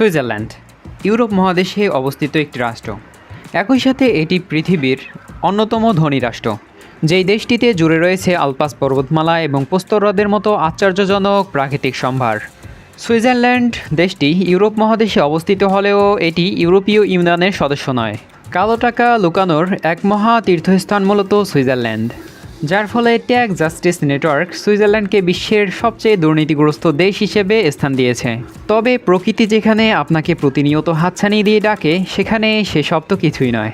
Switzerland Europe মহাদেশে অবস্থিত একটি রাষ্ট্র। একই সাথে এটি পৃথিবীর অন্যতম ধনী রাষ্ট্র, যেই দেশটিতে জুড়ে রয়েছে আলপাস পর্বতমালা এবং প্রস্তর হ্রদের মতো আশ্চর্যজনক প্রাকৃতিক সম্ভার। সুইজারল্যান্ড দেশটি ইউরোপ মহাদেশে অবস্থিত হলেও এটি ইউরোপীয় ইউনিয়নের সদস্য নয়। কালো টাকা লুকানোর এক মহা তীর্থস্থান মূলত সুইজারল্যান্ড, যার ফলে ট্যাক্স জাস্টিস নেটওয়ার্ক সুইজারল্যান্ডকে বিশ্বের সবচেয়ে দুর্নীতিগ্রস্ত দেশ হিসেবে স্থান দিয়েছে। তবে প্রকৃতি যেখানে আপনাকে প্রতিনিয়ত হাতছানি দিয়ে ডাকে, সেখানে সেসব তো কিছুই নয়।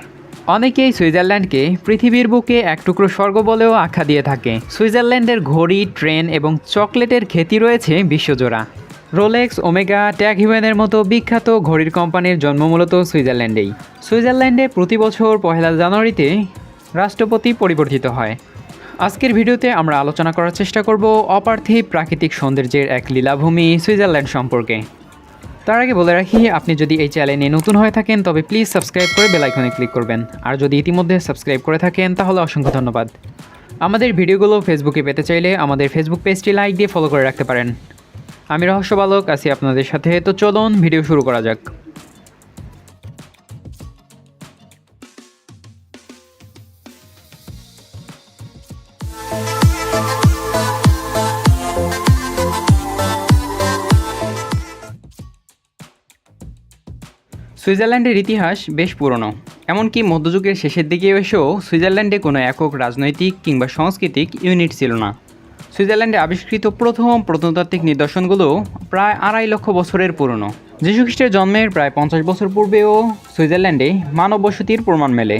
অনেকেই সুইজারল্যান্ডকে পৃথিবীর বুকে এক টুকরো স্বর্গ বলেও আখ্যা দিয়ে থাকে। সুইজারল্যান্ডের ঘড়ি, ট্রেন এবং চকলেটের খ্যাতি রয়েছে বিশ্বজোড়া। রোলেক্স, ওমেগা, ট্যাগ হিউয়েনের মতো বিখ্যাত ঘড়ির কোম্পানির জন্ম মূলত সুইজারল্যান্ডেই। সুইজারল্যান্ডে প্রতি বছর 1 জানুয়ারিতে রাষ্ট্রপতি পরিবর্তিত হয়। আজকের ভিডিওতে আমরা আলোচনা করার চেষ্টা করব অপার্থিব প্রাকৃতিক সৌন্দর্যের এক লীলাভূমি সুইজারল্যান্ড সম্পর্কে। তার আগে বলে রাখি, আপনি যদি এই চ্যানেলে নতুন হয়ে থাকেন তবে প্লিজ সাবস্ক্রাইব করে বেল আইকনে ক্লিক করবেন, আর যদি ইতিমধ্যে সাবস্ক্রাইব করে থাকেন তাহলে অসংখ্য ধন্যবাদ। আমাদের ভিডিওগুলো ফেসবুকে পেতে চাইলে আমাদের ফেসবুক পেজটি লাইক দিয়ে ফলো করে রাখতে পারেন। আমি রহস্য বালক আছি আপনাদের সাথে, তো চলুন ভিডিও শুরু করা যাক। সুইজারল্যান্ডের ইতিহাস বেশ পুরনো, এমনকি মধ্যযুগের শেষের দিকে এসেও সুইজারল্যান্ডে কোনো একক রাজনৈতিক কিংবা সাংস্কৃতিক ইউনিট ছিল না। সুইজারল্যান্ডে আবিষ্কৃত প্রথম প্রত্নতাত্ত্বিক নিদর্শনগুলো প্রায় 2.5 লক্ষ বছরের পুরনো। যীশুখ্রিস্টের জন্মের প্রায় 50 বছর পূর্বেও সুইজারল্যান্ডে মানব বসতির প্রমাণ মেলে।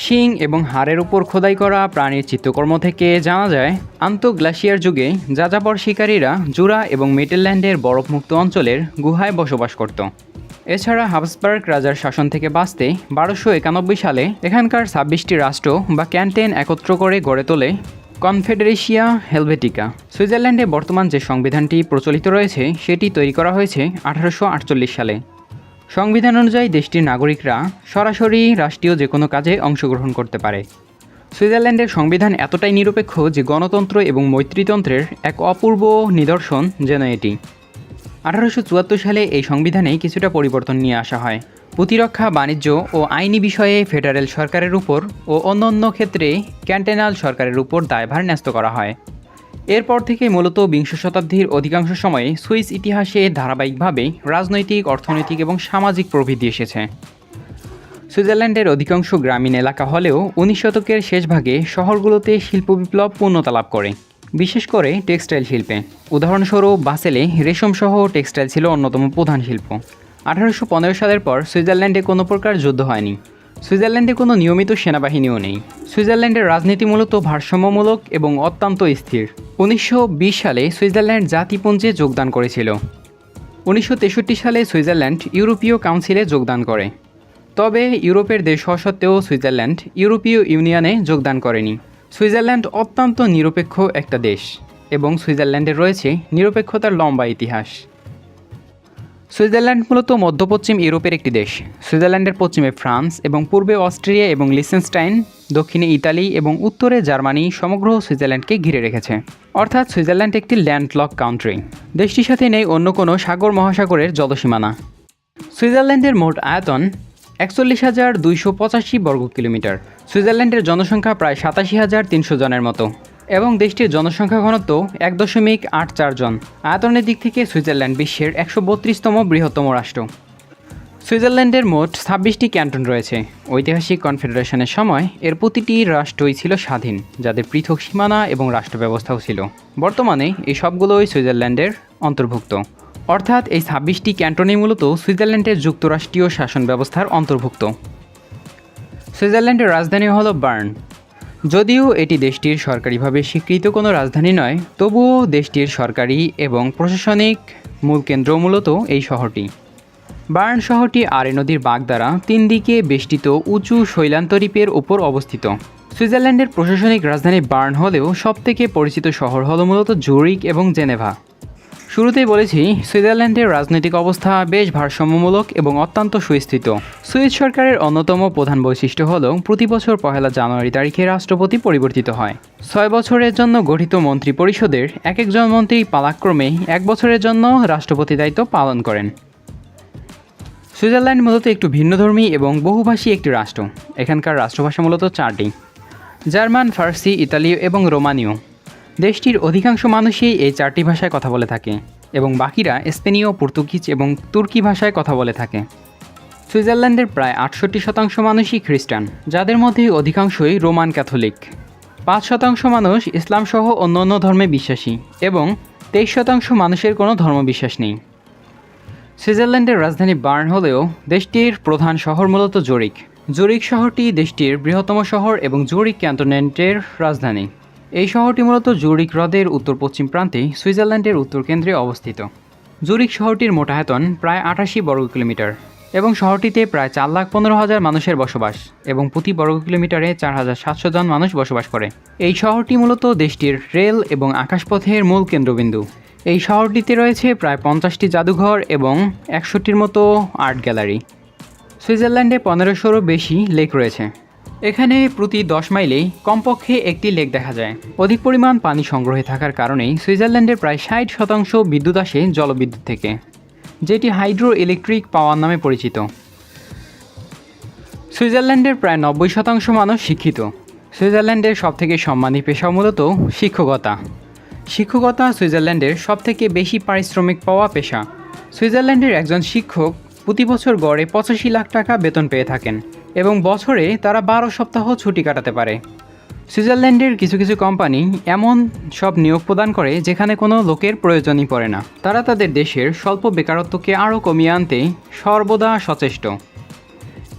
শিং এবং হাড়ের উপর খোদাই করা প্রাণীর চিত্রকর্ম থেকে জানা যায় আন্তঃগ্লাশিয়ার যুগে যাযাবর শিকারীরা জুরা এবং মিডল্যান্ডের বরফমুক্ত অঞ্চলের গুহায় বসবাস করত। এছাড়া হাবসবার্গ রাজার শাসন থেকে বাঁচতে 1291 সালে এখানকার 26টি রাষ্ট্র বা ক্যান্টেন একত্র করে গড়ে তোলে কনফেডারেশিয়া হেলভেটিকা। সুইজারল্যান্ডে বর্তমান যে সংবিধানটি প্রচলিত রয়েছে সেটি তৈরি করা হয়েছে 1848 সালে। সংবিধান অনুযায়ী দেশটির নাগরিকরা সরাসরি রাষ্ট্রীয় যে কোনো কাজে অংশগ্রহণ করতে পারে। সুইজারল্যান্ডের সংবিধান এতটাই নিরপেক্ষ যে গণতন্ত্র এবং মৈত্রীতন্ত্রের এক অপূর্ব নিদর্শন যেন এটি। 1874 সালে এই সংবিধানে কিছুটা পরিবর্তন নিয়ে আসা হয়। প্রতিরক্ষা, বাণিজ্য ও আইনি বিষয়ে ফেডারেল সরকারের উপর ও অন্যান্য ক্ষেত্রে ক্যান্টনাল সরকারের উপর দায়ভার ন্যস্ত করা হয়। এরপর থেকে মূলত 20 শতাব্দীর অধিকাংশ সময়ে সুইস ইতিহাসে ধারাবাহিকভাবে রাজনৈতিক, অর্থনৈতিক এবং সামাজিক প্রবৃদ্ধি এসেছে। সুইজারল্যান্ডের অধিকাংশ গ্রামীণ এলাকা হলেও 19 শতকের শেষ ভাগে শহরগুলোতে শিল্প বিপ্লব পূর্ণতা লাভ করে, বিশেষ করে টেক্সটাইল শিল্পে। উদাহরণস্বরূপ বাসেলে রেশমসহ টেক্সটাইল ছিল অন্যতম প্রধান শিল্প। 1815 সালের পর সুইজারল্যান্ডে কোনো প্রকার যুদ্ধ হয়নি। সুইজারল্যান্ডে কোনো নিয়মিত সেনাবাহিনীও নেই। সুইজারল্যান্ডের রাজনীতি মূলত ভারসাম্যমূলক এবং অত্যন্ত স্থির। 1920 সালে সুইজারল্যান্ড জাতিপুঞ্জে যোগদান করেছিল। 1963 সালে সুইজারল্যান্ড ইউরোপীয় কাউন্সিলে যোগদান করে। তবে ইউরোপের দেশ হওয়া সত্ত্বেও সুইজারল্যান্ড ইউরোপীয় ইউনিয়নে যোগদান করেনি। সুইজারল্যান্ড অত্যন্ত নিরপেক্ষ একটা দেশ এবং সুইজারল্যান্ডের রয়েছে নিরপেক্ষতার লম্বা ইতিহাস। সুইজারল্যান্ড মূলত মধ্যপশ্চিম ইউরোপের একটি দেশ। সুইজারল্যান্ডের পশ্চিমে ফ্রান্স এবং পূর্বে অস্ট্রিয়া এবং লিচেনস্টাইন, দক্ষিণে ইতালি এবং উত্তরে জার্মানি সমগ্র সুইজারল্যান্ডকে ঘিরে রেখেছে। অর্থাৎ সুইজারল্যান্ড একটি ল্যান্ডলক কান্ট্রি। দেশটির সাথে নেই অন্য কোনো সাগর মহাসাগরের জলসীমানা। সুইজারল্যান্ডের মোট আয়তন 41,285 বর্গ কিলোমিটার। সুইজারল্যান্ডের জনসংখ্যা প্রায় 87,300 জনের মতো এবং দেশটির জনসংখ্যা ঘনত্ব 1.84 জন। আয়তনের দিক থেকে সুইজারল্যান্ড বিশ্বের 132তম বৃহত্তম রাষ্ট্র। সুইজারল্যান্ডের মোট 26টি ক্যান্টন রয়েছে। ঐতিহাসিক কনফেডারেশনের সময় এর প্রতিটি রাষ্ট্রই ছিল স্বাধীন, যাদের পৃথক সীমানা এবং রাষ্ট্র ব্যবস্থাও ছিল। বর্তমানে এই সবগুলোই সুইজারল্যান্ডের অন্তর্ভুক্ত। অর্থাৎ এই 26টি ক্যান্টনই মূলত সুইজারল্যান্ডের যুক্তরাষ্ট্রীয় শাসন ব্যবস্থার অন্তর্ভুক্ত। সুইজারল্যান্ডের রাজধানী হল বার্ন। যদিও এটি দেশটির সরকারিভাবে স্বীকৃত কোনো রাজধানী নয়, তবুও দেশটির সরকারি এবং প্রশাসনিক মূল কেন্দ্র মূলত এই শহরটি। বার্ন শহরটি আরে নদীর বাঁক দ্বারা 3 দিকে বেষ্টিত উঁচু শৈলান্তরীপের উপর অবস্থিত। সুইজারল্যান্ডের প্রশাসনিক রাজধানী বার্ন হলেও সবথেকে পরিচিত শহর হল মূলত জুরিক এবং জেনেভা। শুরুতেই বলেছি, সুইজারল্যান্ডের রাজনৈতিক অবস্থা বেশ ভারসাম্যমূলক এবং অত্যন্ত সুস্থিত। সুইস সরকারের অন্যতম প্রধান বৈশিষ্ট্য হল প্রতি বছর 1 জানুয়ারি তারিখে রাষ্ট্রপতি পরিবর্তিত হয়। 6 বছরের জন্য গঠিত মন্ত্রী পরিষদের একজন মন্ত্রী পালাক্রমে 1 বছরের জন্য রাষ্ট্রপতি দায়িত্ব পালন করেন। সুইজারল্যান্ড মূলত একটু ভিন্নধর্মী এবং বহুভাষী একটি রাষ্ট্র। এখানকার রাষ্ট্রভাষা মূলত চারটি: জার্মান, ফার্সি, ইতালীয় এবং রোমানীয়। দেশটির অধিকাংশ মানুষই এই চারটি ভাষায় কথা বলে থাকে এবং বাকিরা স্পেনীয়, পর্তুগিজ এবং তুর্কি ভাষায় কথা বলে থাকে। সুইজারল্যান্ডের প্রায় ৬৮% মানুষই খ্রিস্টান, যাদের মধ্যে অধিকাংশই রোমান ক্যাথলিক। ৫% মানুষ ইসলামসহ অন্যান্য ধর্মে বিশ্বাসী এবং ২৩% মানুষের কোনো ধর্মবিশ্বাস নেই। সুইজারল্যান্ডের রাজধানী বার্ন হলেও দেশটির প্রধান শহর মূলত জুরিখ। জুরিখ শহরটি দেশটির বৃহত্তম শহর এবং জুরিখ ক্যান্টনমেন্টের রাজধানী। এই শহরটি মূলত জুরিখ হ্রদের উত্তর পশ্চিম প্রান্তে সুইজারল্যান্ডের উত্তর কেন্দ্রে অবস্থিত। জুরিখ শহরটির মোট আয়তন প্রায় ৮৮ বর্গ কিলোমিটার এবং শহরটিতে প্রায় ৪,১৫,০০০ মানুষের বসবাস এবং প্রতি বর্গ কিলোমিটারে ৪,৭০০ জন মানুষ বসবাস করে। এই শহরটি মূলত দেশটির রেল এবং আকাশপথের মূল কেন্দ্রবিন্দু। এই শহরটিতে রয়েছে প্রায় ৫০টি জাদুঘর এবং ১০০টির মতো আর্ট গ্যালারি। সুইজারল্যান্ডে ১৫০০রও বেশি লেক রয়েছে। এখানে প্রতি ১০ মাইলেই কমপক্ষে একটি লেক দেখা যায়। অধিক পরিমাণ পানি সংগ্রহে থাকার কারণেই সুইজারল্যান্ডের প্রায় ৬০% বিদ্যুৎ আসে জলবিদ্যুৎ থেকে, যেটি হাইড্রো ইলেকট্রিক পাওয়ার নামে পরিচিত। সুইজারল্যান্ডের প্রায় ৯০% মানুষ শিক্ষিত। সুইজারল্যান্ডের সবথেকে সম্মানী পেশা মূলত শিক্ষকতা। শিক্ষকতা সুইজারল্যান্ডের সবথেকে বেশি পারিশ্রমিক পাওয়া পেশা। সুইজারল্যান্ডের একজন শিক্ষক প্রতি বছর গড়ে ৮৫ লাখ টাকা বেতন পেয়ে থাকেন এবং বছরে তারা ১২ সপ্তাহ ছুটি কাটাতে পারে। সুইজারল্যান্ডের কিছু কিছু কোম্পানি এমন সব নিয়োগ প্রদান করে যেখানে কোনো লোকের প্রয়োজনই পড়ে না। তারা তাদের দেশের স্বল্প বেকারত্বকে আরও কমিয়ে আনতে সর্বদা সচেষ্ট।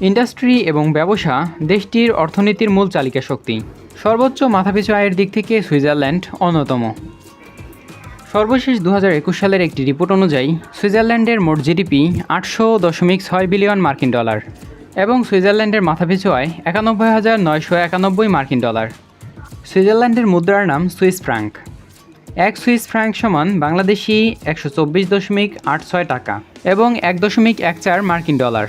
ইন্ডাস্ট্রি এবং ব্যবসা দেশটির অর্থনীতির মূল চালিকা শক্তি। সর্বোচ্চ মাথাপিছু আয়ের দিক থেকে সুইজারল্যান্ড অন্যতম। সর্বশেষ ২০২১ সালের একটি রিপোর্ট অনুযায়ী সুইজারল্যান্ডের মোট জিডিপি ৮০০.৬ বিলিয়ন মার্কিন ডলার এবং সুইজারল্যান্ডের মাথাপিছু আয় ৯১,৯৯১ মার্কিন ডলার। সুইজারল্যান্ডের মুদ্রার নাম সুইস ফ্রাঙ্ক। এক সুইস ফ্রাঙ্ক সমান বাংলাদেশি ১২৪.৮৬ টাকা এবং ১.১৪ মার্কিন ডলার।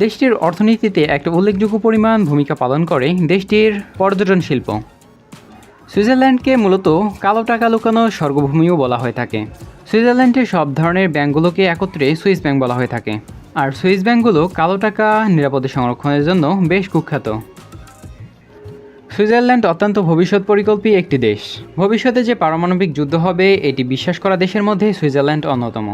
দেশটির অর্থনীতিতে একটা উল্লেখযোগ্য পরিমাণ ভূমিকা পালন করে দেশটির পর্যটন শিল্প। সুইজারল্যান্ডকে মূলত কালো টাকা লুকানোর স্বর্গভূমিও বলা হয়ে থাকে। সুইজারল্যান্ডের সব ধরনের ব্যাংকগুলোকে একত্রে সুইস ব্যাংক বলা হয়ে থাকে, আর সুইস ব্যাংকগুলো কালো টাকা নিরাপদে সংরক্ষণের জন্য বেশ কুখ্যাত। সুইজারল্যান্ড অত্যন্ত ভবিষ্যৎ পরিকল্পী একটি দেশ। ভবিষ্যতে যে পারমাণবিক যুদ্ধ হবে এটি বিশ্বাস করা দেশের মধ্যে সুইজারল্যান্ড অন্যতম।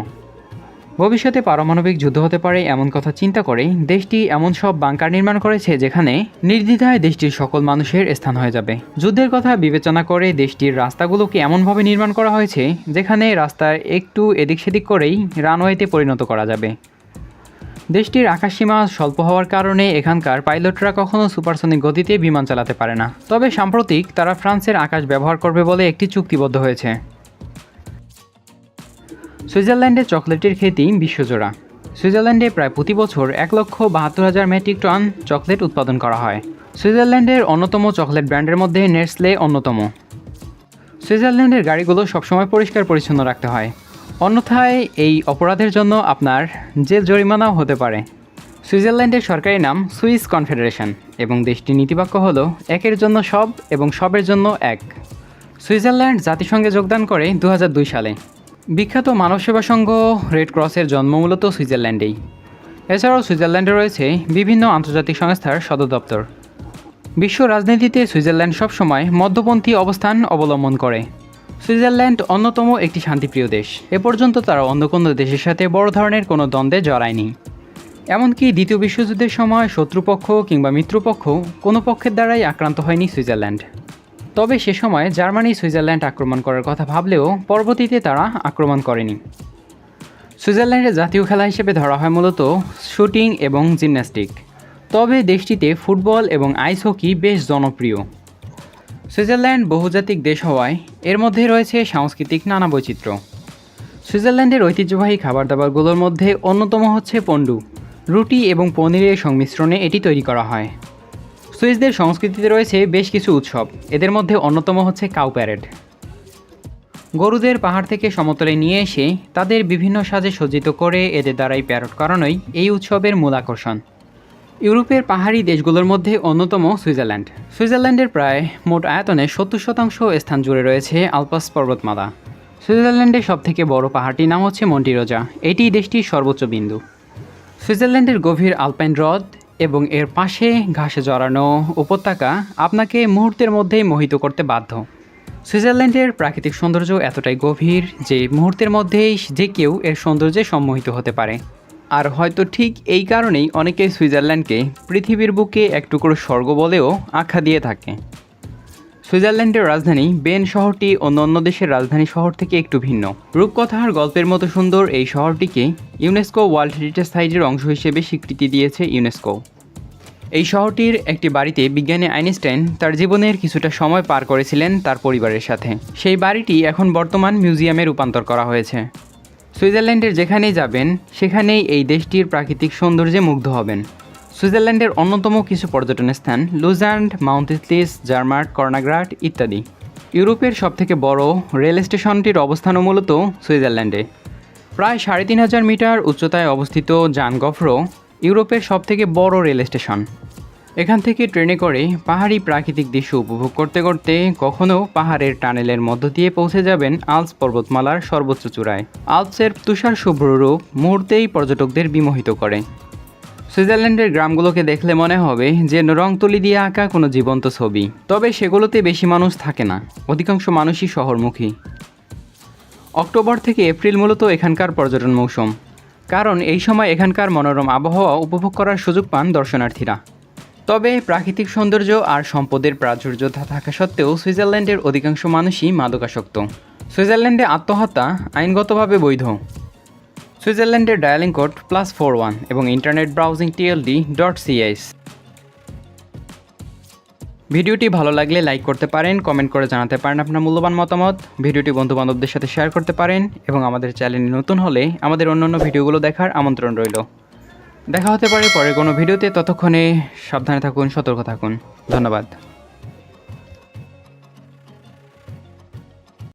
ভবিষ্যতে পারমাণবিক যুদ্ধ হতে পারে এমন কথা চিন্তা করে দেশটি এমন সব বাংকার নির্মাণ করেছে যেখানে নির্দ্বিধায় দেশটির সকল মানুষের স্থান হয়ে যাবে। যুদ্ধের কথা বিবেচনা করে দেশটির রাস্তাগুলোকে এমনভাবে নির্মাণ করা হয়েছে যেখানে রাস্তার একটু এদিক সেদিক করেই রানওয়েতে পরিণত করা যাবে। দেশটির আকাশসীমা স্বল্প হওয়ার কারণে এখানকার পাইলটরা কখনো সুপারসনিক গতিতে বিমান চালাতে পারে না, তবে সাম্প্রতিক তারা ফ্রান্সের আকাশ ব্যবহার করবে বলে একটি চুক্তিবদ্ধ হয়েছে। সুইজারল্যান্ডে চকলেটের খ্যাতি বিশ্বজোড়া। সুইজারল্যান্ডে প্রায় প্রতি বছর ১,৭২,০০০ মেট্রিক টন চকলেট উৎপাদন করা হয়। সুইজারল্যান্ডের অন্যতম চকলেট ব্র্যান্ডের মধ্যে নেসলে অন্যতম। সুইজারল্যান্ডের গাড়িগুলো সবসময় পরিষ্কার পরিচ্ছন্ন রাখতে হয়, অন্যথায় এই অপরাধের জন্য আপনার জেল জরিমানাও হতে পারে। সুইজারল্যান্ডের সরকারি নাম সুইস কনফেডারেশন এবং দেশটির নীতিবাক্য হল একের জন্য সব এবং সবের জন্য এক। সুইজারল্যান্ড জাতিসংঘে যোগদান করে ২০০২ সালে। বিখ্যাত মানবসেবা সংঘ রেড ক্রসের জন্ম মূলত সুইজারল্যান্ডেই। এছাড়াও সুইজারল্যান্ডে রয়েছে বিভিন্ন আন্তর্জাতিক সংস্থার সদর দপ্তর। বিশ্ব রাজনীতিতে সুইজারল্যান্ড সবসময় মধ্যপন্থী অবস্থান অবলম্বন করে। সুইজারল্যান্ড অন্যতম একটি শান্তিপ্রিয় দেশ। এ পর্যন্ত তারা অন্য কোনো দেশের সাথে বড় ধরনের কোনো দ্বন্দ্বে জড়ায়নি। এমনকি দ্বিতীয় বিশ্বযুদ্ধের সময় শত্রুপক্ষ কিংবা মিত্রপক্ষ কোনো পক্ষের দ্বারাই আক্রান্ত হয়নি সুইজারল্যান্ড। তবে সে সময় জার্মানি সুইজারল্যান্ড আক্রমণ করার কথা ভাবলেও পরবর্তীতে তারা আক্রমণ করেনি। সুইজারল্যান্ডের জাতীয় খেলা হিসেবে ধরা হয় মূলত শুটিং এবং জিমন্যাস্টিক, তবে দেশটিতে ফুটবল এবং আইস হকি বেশ জনপ্রিয়। সুইজারল্যান্ড বহুজাতিক দেশ হওয়ায় এর মধ্যে রয়েছে সাংস্কৃতিক নানা বৈচিত্র্য। সুইজারল্যান্ডের ঐতিহ্যবাহী খাবার দাবারগুলোর মধ্যে অন্যতম হচ্ছে পন্ডু। রুটি এবং পনিরের সংমিশ্রণে এটি তৈরি করা হয়। সুইসদের সংস্কৃতিতে রয়েছে বেশ কিছু উৎসব, এদের মধ্যে অন্যতম হচ্ছে কাউ প্যারেড। গরুদের পাহাড় থেকে সমতলে নিয়ে এসে তাদের বিভিন্ন সাজে সজ্জিত করে এদের দ্বারাই প্যারেড করানোই এই উৎসবের মূল আকর্ষণ। ইউরোপের পাহাড়ি দেশগুলোর মধ্যে অন্যতম সুইজারল্যান্ড। সুইজারল্যান্ডের প্রায় মোট আয়তনের ৭০% স্থান জুড়ে রয়েছে আলপাস পর্বতমালা। সুইজারল্যান্ডের সবথেকে বড় পাহাড়টির নাম হচ্ছে মন্টিরোজা, এটি দেশটির সর্বোচ্চ বিন্দু। সুইজারল্যান্ডের গভীর আলপাইন হ্রদ এবং এর পাশে ঘাসে জড়ানো উপত্যকা আপনাকে মুহূর্তের মধ্যেই মোহিত করতে বাধ্য। সুইজারল্যান্ডের প্রাকৃতিক সৌন্দর্য এতটাই গভীর যে মুহূর্তের মধ্যেই যে কেউ এর সৌন্দর্যে সম্মোহিত হতে পারে। আর হয়তো ঠিক এই কারণেই অনেকে সুইজারল্যান্ডকে পৃথিবীর বুকে এক টুকরো স্বর্গ বলেও আখ্যা দিয়ে থাকে। সুইজারল্যান্ডের রাজধানী বেন শহরটি অন্য দেশের রাজধানী শহর থেকে একটু ভিন্ন। রূপকথার গল্পের মতো সুন্দর এই শহরটিকে ইউনেস্কো ওয়ার্ল্ড হেরিটেজ সাইটের অংশ হিসেবে স্বীকৃতি দিয়েছে ইউনেস্কো। এই শহরটির একটি বাড়িতে বিজ্ঞানী আইনস্টাইন তার জীবনের কিছুটা সময় পার করেছিলেন তার পরিবারের সাথে। সেই বাড়িটি এখন বর্তমান মিউজিয়ামে রূপান্তর করা হয়েছে। সুইজারল্যান্ডের যেখানেই যাবেন সেখানেই এই দেশটির প্রাকৃতিক সৌন্দর্যে মুগ্ধ হবেন। সুইজারল্যান্ডের অন্যতম কিছু পর্যটন স্থান লুজান্ড, মাউন্টেসলিস, জার্মার্ট, কর্নাগ্রাট ইত্যাদি। ইউরোপের সবথেকে বড় রেল স্টেশনটির অবস্থানও মূলত সুইজারল্যান্ডে। প্রায় ৩৫০০ মিটার উচ্চতায় অবস্থিত জানগফ্রো ইউরোপের সবথেকে বড় রেল স্টেশন। এখান থেকে ট্রেনে করে পাহাড়ি প্রাকৃতিক দৃশ্য উপভোগ করতে করতে কখনও পাহাড়ের টানেলের মধ্য দিয়ে পৌঁছে যাবেন আল্পস পর্বতমালার সর্বোচ্চ চূড়ায়। আল্পসের তুষার শুভ্র রূপ মুহূর্তেই পর্যটকদের বিমোহিত করে। সুইজারল্যান্ডের গ্রামগুলোকে দেখলে মনে হবে যে রং তুলি দিয়ে আঁকা কোনো জীবন্ত ছবি। তবে সেগুলোতে বেশি মানুষ থাকে না, অধিকাংশ মানুষই শহরমুখী। অক্টোবর থেকে এপ্রিল মূলত এখানকার পর্যটন মৌসুম, কারণ এই সময় এখানকার মনোরম আবহাওয়া উপভোগ করার সুযোগ পান দর্শনার্থীরা। তবে প্রাকৃতিক সৌন্দর্য আর সম্পদের প্রাচুর্য থাকা সত্ত্বেও সুইজারল্যান্ডের অধিকাংশ মানুষই মাদকাসক্ত। সুইজারল্যান্ডে আত্মহত্যা আইনগতভাবে বৈধ। সুইজারল্যান্ডের ডায়ালিং কোড +41 এবং ইন্টারনেট ব্রাউজিং tld.cs। ভিডিওটি ভালো লাগলে লাইক করতে পারেন, কমেন্ট করে জানাতে পারেন আপনার মূল্যবান মতামত। ভিডিওটি বন্ধুবান্ধবদের সাথে শেয়ার করতে পারেন এবং আমাদের চ্যানেলে নতুন হলে আমাদের অন্যান্য ভিডিওগুলো দেখার আমন্ত্রণ রইল। দেখা হতে পারে পরের কোনো ভিডিওতে। ততক্ষণে সাবধানে থাকুন, সতর্ক থাকুন। ধন্যবাদ।